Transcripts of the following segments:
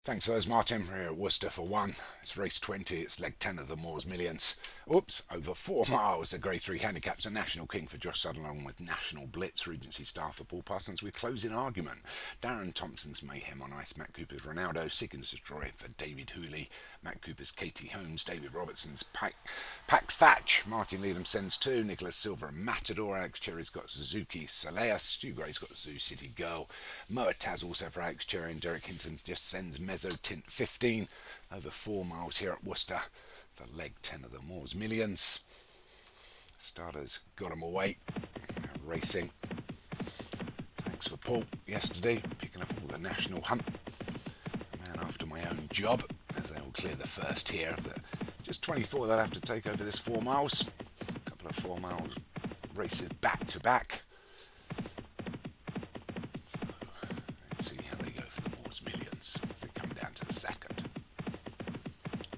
Thanks for those, Martin. We're here at Worcester for one. It's race 20. It's leg 10 of the Moors Millions. Oops, over 4 miles. The Grade 3 handicaps. A National King for Josh Sutherland with National Blitz. Regency Star for Paul Parsons with Closing Argument. Darren Thompson's Mayhem on Ice. Matt Cooper's Ronaldo. Seek and Destroy for David Hooley. Matt Cooper's Katie Holmes. David Robertson's Pax Thatch. Martin Leadham sends 2. Nicholas Silver and Matador. Alex Cherry's got Suzuki Soleas. Stu Gray's got Zoo City Girl. Moa Taz also for Alex Cherry. And Derek Hinton just sends Mezzo Tint 15 over 4 miles here at Worcester for leg 10 of the Moors Millions. Starters got them away. Racing. Thanks for Paul yesterday, picking up all the national hunt. A man after my own job, as they all clear the first here of the just 24 they'll have to take over this 4 miles. A couple of 4 miles races back to back. So let's see how they go for the Moors Millions as they come down to the second.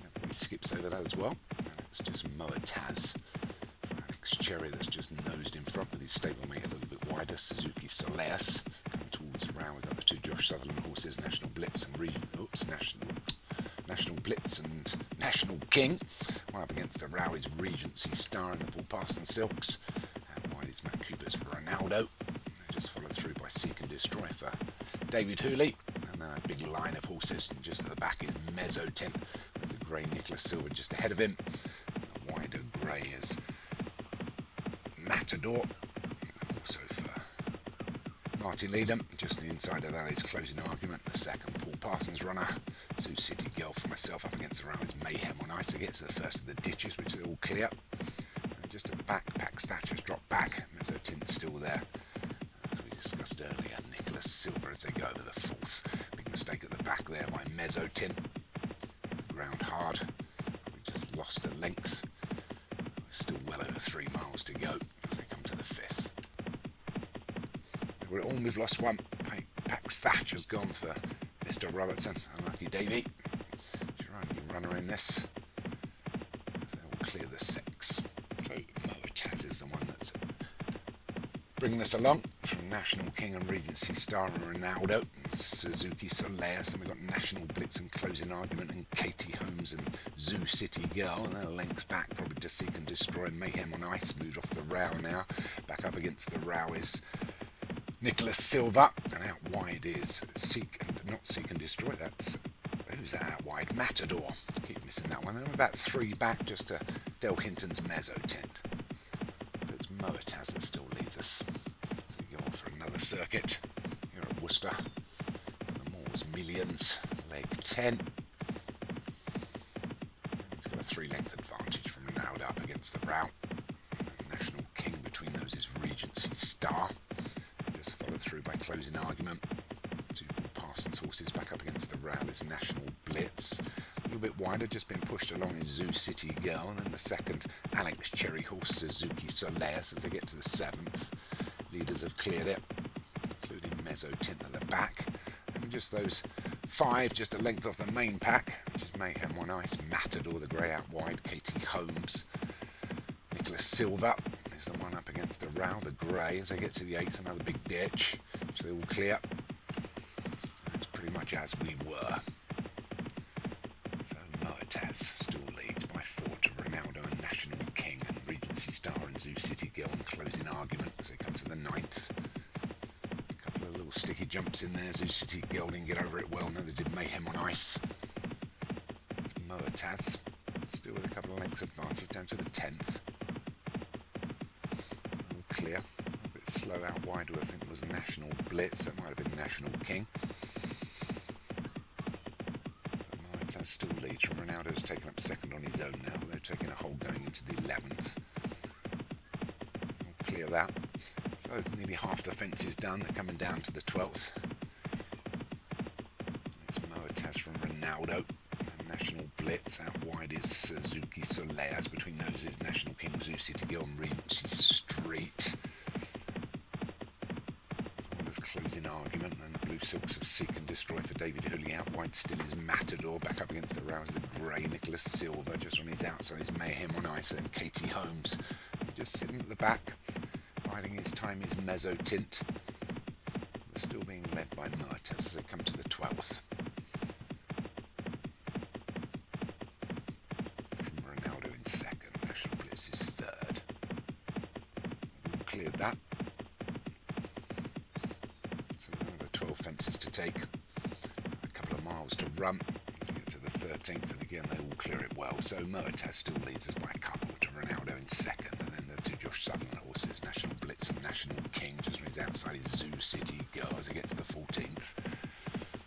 Everybody skips over that as well. And it's just Moa Taz for Alex Cherry that's just nosed in front with his stablemate a little bit wider. Suzuki Soleas coming towards the round. We've got the 2 Josh Sutherland horses, National Blitz and National Blitz and National King. One up against the Rowley's Regency Star and the Paul Parsons Silks. Out wide is Matt Cooper's Ronaldo. They're just followed through by Seek and Destroy for David Hooley. And then a big line of horses, and just at the back is Mezzo Tint with the grey Nicholas Silver just ahead of him. And the wider grey is Matador. Also for Martin Leadham, just on the inside of that is Closing Argument. The second Paul Parsons runner. Zoo City Girl for myself up against the round is Mayhem on Ice. They get to the first of the ditches, which are all clear. And just at the back, Pax Thatcher's dropped back. Mezzo Tint's still there. As we discussed earlier, Nicholas Silver as they go over the fourth. Big mistake at the back there by Mezzo Tint. Ground hard. We just lost a length. Still well over 3 miles to go as they come to the fifth. We're at all, we've lost one. Pax Thatcher's gone for Mr. Robertson. Unlucky Davey. She's only runner in this. They'll clear the 6. So Moa Taz is the one that's bringing us along from National King and Regency Star and Ronaldo. Suzuki Soleas. Then we've got National Blitz and Closing Argument and Katie Holmes and Zoo City Girl. And they're lengths back, probably to Seek and Destroy. Mayhem on Ice moved off the row now. Back up against the row is Nicholas Silver, and out wide is not Seek and Destroy, who's that out wide? Matador. Keep missing that one. I'm about 3 back just to Del Hinton's Mezzo Tint. But it's Moa Taz that still leads us. So we go on for another circuit here at Worcester for the Moors Millions, leg 10. He's got a 3-length advantage from Ronaldo up against the route. National King between those is Regency Star. Followed through by Closing Argument. 2 Paul Parsons horses back up against the rail is National Blitz. A little bit wider, just been pushed along is Zoo City Girl. And then the second Alex Cherry horse, Suzuki Soleas, as they get to the 7th. Leaders have cleared it, including Mezzo Tint at the back. And just those 5, just a length off the main pack, which is Mayhem on Ice, Matador, the grey out wide, Katie Holmes, Nicholas Silver is the one up against the row, the grey, as they get to the 8th, another big ditch, which they all clear. And it's pretty much as we were. So Moa Taz still leads by 4 to Ronaldo and National King and Regency Star and Zoo City Girl and Closing Argument as they come to the 9th. A couple of little sticky jumps in there. Zoo City Girl didn't get over it well. No, they did Mayhem on Ice. Moa Taz still with a couple of lengths advantage down to the 10th. Clear. A little bit slow out wide, who I think was National Blitz. That might have been National King. But Moa Taz still leads from Ronaldo's taken up second on his own now. They're taking a hold going into the 11th. I'll clear that. So nearly half the fence is done. They're coming down to the 12th. It's Moa Taz from Ronaldo. National Blitz out wide is Suzuki Soleas. Between those is National King, Zoo City Girl and Regency Street. There's Closing Argument and the Blue Silks of Seek and Destroy for David Hooley. Out wide still is Matador. Back up against the rows the grey Nicholas Silver. Just on his outside is Mayhem on Ice and Katie Holmes. Just sitting at the back, biding his time is Mezzo Tint. We're still being led by Moa Taz as they come to the 12th. take. A couple of miles to run. Get to the 13th, and again they all clear it well. So Moataz still leads us by a couple to Ronaldo in second, and then the two Josh Sutherland horses, National Blitz and National King, just when he's outside his Zoo City Girl as I get to the 14th.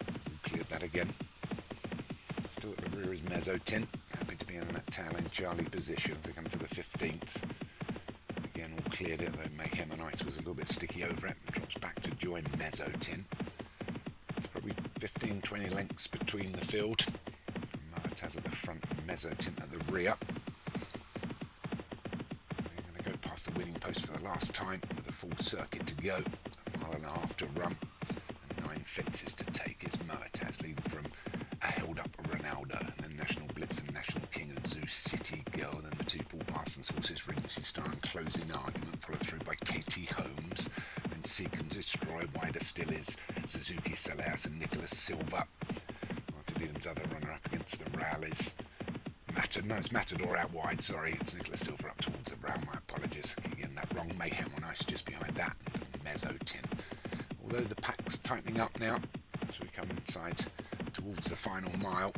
All cleared that again. Still at the rear is Mezzotint, happy to be in that tail end Charlie position as they come to the 15th. Again, all cleared it, though Mayhem and Ice was a little bit sticky over it. Drops back to join Mezzotint. It's probably 15-20 lengths between the field. From Moataz at the front and Mezzotint at the rear. We're going to go past the winning post for the last time with a full circuit to go. A mile and a half to run and 9 fences to take. It's Moataz leading from a held up Ronaldo, and then National Blitz and National King and Zoo City Girl, and then the two Paul Parsons horses, Regency Star and Closing Argument, followed through by Katie Holmes, and Seek and Destroy. Wider still is Suzuki Salaus and Nicholas Silva. After Leadham's other runner up against the rail is it's Matador out wide, sorry, it's Nicholas Silva up towards the rail, my apologies, getting that wrong. Mayhem on Ice just behind that, and Mezzotint. Although the pack's tightening up now as we come inside towards the final mile,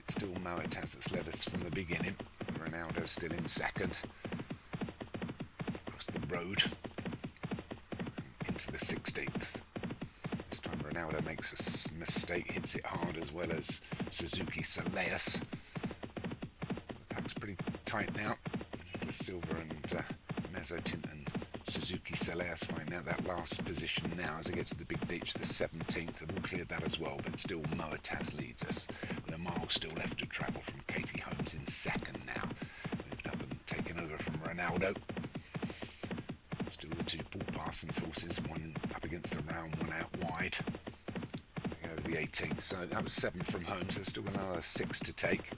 it's still Moataz that's led us from the beginning. Ronaldo still in second. Across the road and into the 16th. This time Ronaldo makes a mistake, hits it hard, as well as Suzuki Salaus. The pack's pretty tight now. Silver and Mezzotint and Suzuki Salaus find out that last position now as I get to the big ditch, the 17th. They've all cleared that as well, but still Moataz leads us with a mile still left to travel from Katie Holmes in second now. Moved up and taken over from Ronaldo. Still the two Paul Parsons horses, one up against the round, one out wide. We go over the 18th, so that was 7 from Holmes, so there's still another 6 to take.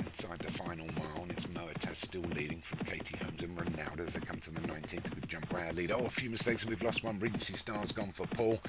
Inside the final mile, and it's Moataz still leading from Katie Holmes and Ronaldo as they come to the 19th. Good jump by our leader. Oh, a few mistakes and we've lost one. Regency Star's gone for Paul.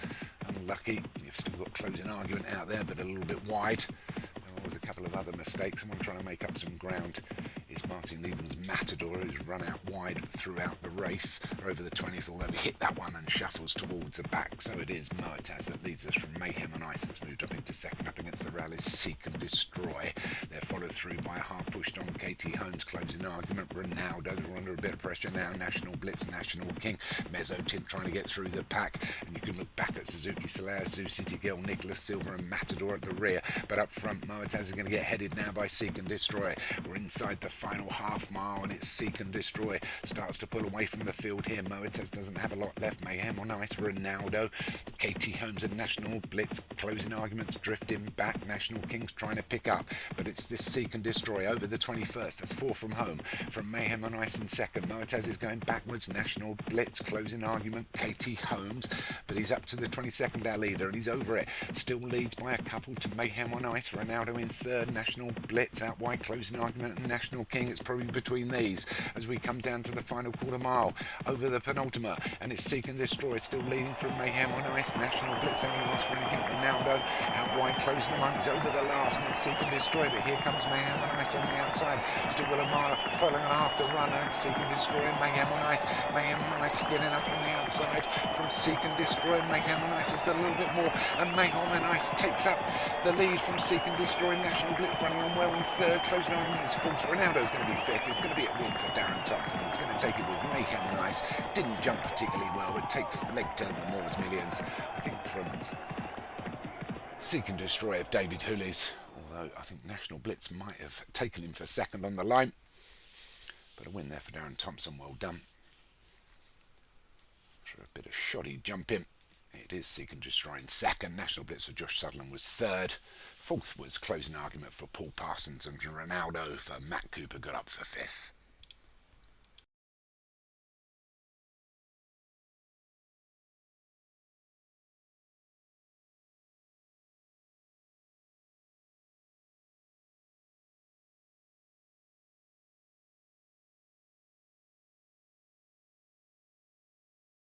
Unlucky. You've still got Closing Argument out there, but a little bit wide. There was a couple of other mistakes. Someone trying to make up some ground is Martin Leedham's Matador, who's run out wide throughout the race over the 20th, although he hit that one and shuffles towards the back. So it is Moataz that leads us from Mayhem and Ice that's moved up into second. Up against the rail is Seek and Destroy. They're followed through by a hard pushed on Katie Holmes, Closing Argument, Ronaldo. They're under a bit of pressure now. National Blitz, National King, Mezzotint trying to get through the pack. And you can look back at Suzuki Salaus, Zoo City Girl, Nicholas Silva and Matador at the rear. But up front, Moataz is going to get headed now by Seek and Destroy. We're inside the final half mile, and it's Seek and Destroy. Starts to pull away from the field here. Moataz doesn't have a lot left. Mayhem on Ice, Ronaldo, Katie Holmes and National Blitz. Closing Arguments drifting back. National King's trying to pick up, but it's this Seek and Destroy over the 21st. That's 4 from home. From Mayhem on Ice in second. Moataz is going backwards. National Blitz, Closing Argument, Katie Holmes, but he's up to the 22nd, our leader, and he's over it. Still leads by a couple to Mayhem on Ice. Ronaldo in third. National Blitz out wide. Closing Argument and National King. It's probably between these as we come down to the final quarter mile over the penultimate, and it's Seek and Destroy still leading from Mayhem on Ice. National Blitz hasn't asked for anything. Ronaldo out wide. Closing Argument is over the last, and it's Seek and Destroy, but here comes Mayhem on Ice on the outside. Still got a mile, following and a half to run, and it's Seek and Destroy and Mayhem on Ice. Mayhem on Ice getting up on the outside from Seek and Destroy. Mayhem on Ice has got a little bit more, and Mayhem on Ice takes up the lead from Seek and Destroy. National Blitz running on well in third. Closing Argument is fourth. Ronaldo's going to be fifth. It's going to be a win for Darren Thompson. He's going to take it with Mayhem on Ice. Didn't jump particularly well, but takes leg turn the Moore's Millions, I think, from Seek and Destroy of David Hooley's, although I think National Blitz might have taken him for second on the line. But a win there for Darren Thompson, well done. For a bit of shoddy jumping, it is Seek and Destroy in second. National Blitz for Josh Sutherland was third. Fourth was Closing Argument for Paul Parsons, and Ronaldo for Matt Cooper got up for fifth.